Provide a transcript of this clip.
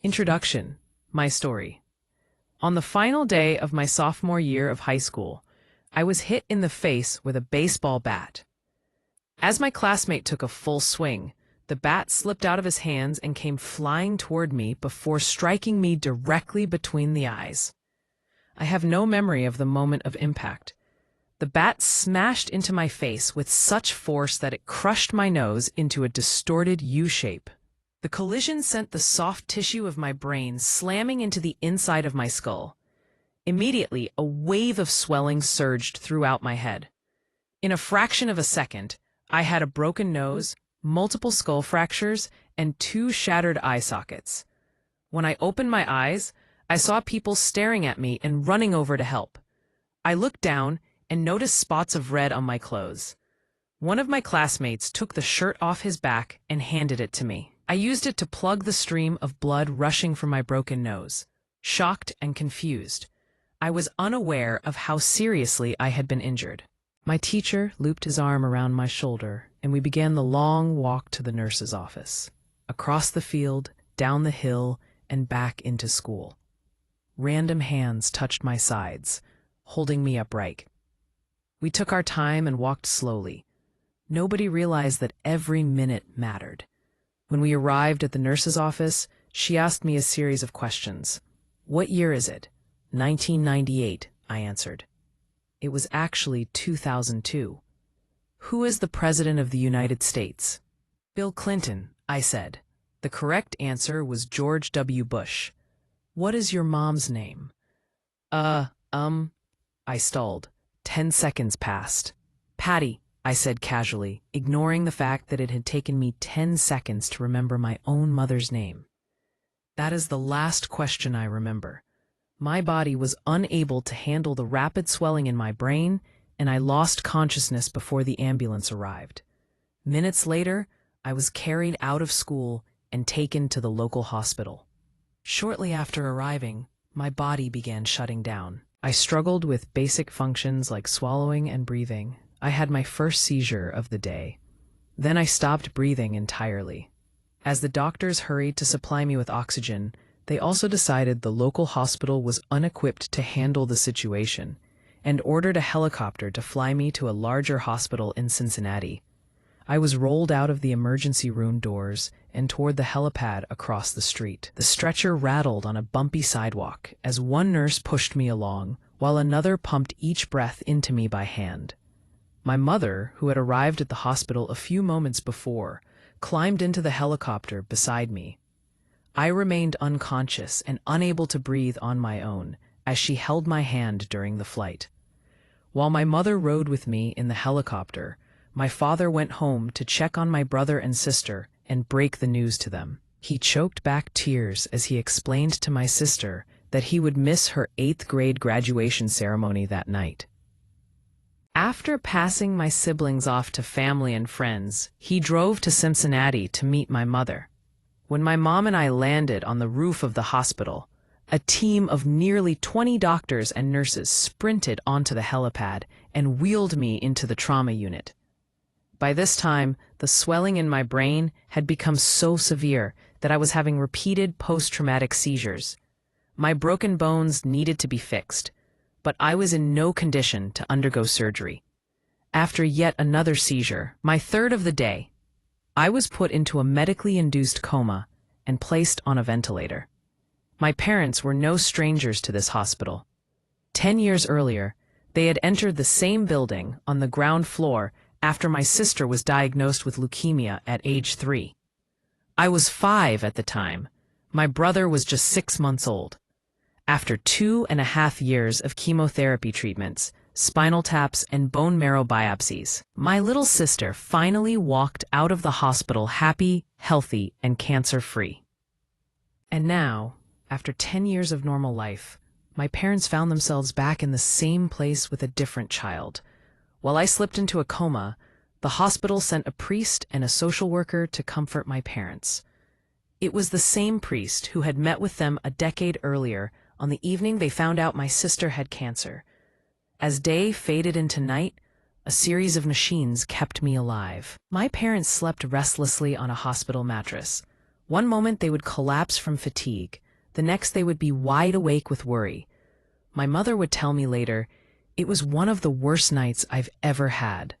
Introduction. My story. On the final day of my sophomore year of high school, I was hit in the face with a baseball bat. As my classmate took a full swing, the bat slipped out of his hands and came flying toward me before striking me directly between the eyes. I have no memory of the moment of impact. The bat smashed into my face with such force that it crushed my nose into a distorted U-shape. The collision sent the soft tissue of my brain slamming into the inside of my skull. Immediately, a wave of swelling surged throughout my head. In a fraction of a second, I had a broken nose, multiple skull fractures, and 2 shattered eye sockets. When I opened my eyes, I saw people staring at me and running over to help. I looked down and noticed spots of red on my clothes. One of my classmates took the shirt off his back and handed it to me. I used it to plug the stream of blood rushing from my broken nose. Shocked and confused, I was unaware of how seriously I had been injured. My teacher looped his arm around my shoulder, and we began the long walk to the nurse's office, across the field, down the hill, and back into school. Random hands touched my sides, holding me upright. We took our time and walked slowly. Nobody realized that every minute mattered. When we arrived at the nurse's office, she asked me a series of questions. "What year is it?" 1998, I answered. It was actually 2002. "Who is the President of the United States?" "Bill Clinton," I said. The correct answer was George W. Bush. "What is your mom's name?" I stalled. 10 seconds passed. "Patty," I said casually, ignoring the fact that it had taken me 10 seconds to remember my own mother's name. That is the last question I remember. My body was unable to handle the rapid swelling in my brain, and I lost consciousness before the ambulance arrived. Minutes later, I was carried out of school and taken to the local hospital. Shortly after arriving, my body began shutting down. I struggled with basic functions like swallowing and breathing. I had my first seizure of the day. Then I stopped breathing entirely. As the doctors hurried to supply me with oxygen, they also decided the local hospital was unequipped to handle the situation and ordered a helicopter to fly me to a larger hospital in Cincinnati. I was rolled out of the emergency room doors and toward the helipad across the street. The stretcher rattled on a bumpy sidewalk as one nurse pushed me along, while another pumped each breath into me by hand. My mother, who had arrived at the hospital a few moments before, climbed into the helicopter beside me. I remained unconscious and unable to breathe on my own as she held my hand during the flight. While my mother rode with me in the helicopter, my father went home to check on my brother and sister and break the news to them. He choked back tears as he explained to my sister that he would miss her 8th grade graduation ceremony that night. After passing my siblings off to family and friends, he drove to Cincinnati to meet my mother. When my mom and I landed on the roof of the hospital, a team of nearly 20 doctors and nurses sprinted onto the helipad and wheeled me into the trauma unit. By this time, the swelling in my brain had become so severe that I was having repeated post-traumatic seizures. My broken bones needed to be fixed, but I was in no condition to undergo surgery. After yet another seizure, my 3rd of the day, I was put into a medically induced coma and placed on a ventilator. My parents were no strangers to this hospital. 10 years earlier, they had entered the same building on the ground floor after my sister was diagnosed with leukemia at age 3. I was 5 at the time. My brother was just 6 months old. After 2.5 years of chemotherapy treatments, spinal taps, and bone marrow biopsies, my little sister finally walked out of the hospital happy, healthy, and cancer-free. And now, after 10 years of normal life, my parents found themselves back in the same place with a different child. While I slipped into a coma, the hospital sent a priest and a social worker to comfort my parents. It was the same priest who had met with them a decade earlier on the evening they found out my sister had cancer. As day faded into night, a series of machines kept me alive. My parents slept restlessly on a hospital mattress, One moment they would collapse from fatigue, the next they would be wide awake with worry. My mother would tell me later, "It was one of the worst nights I've ever had."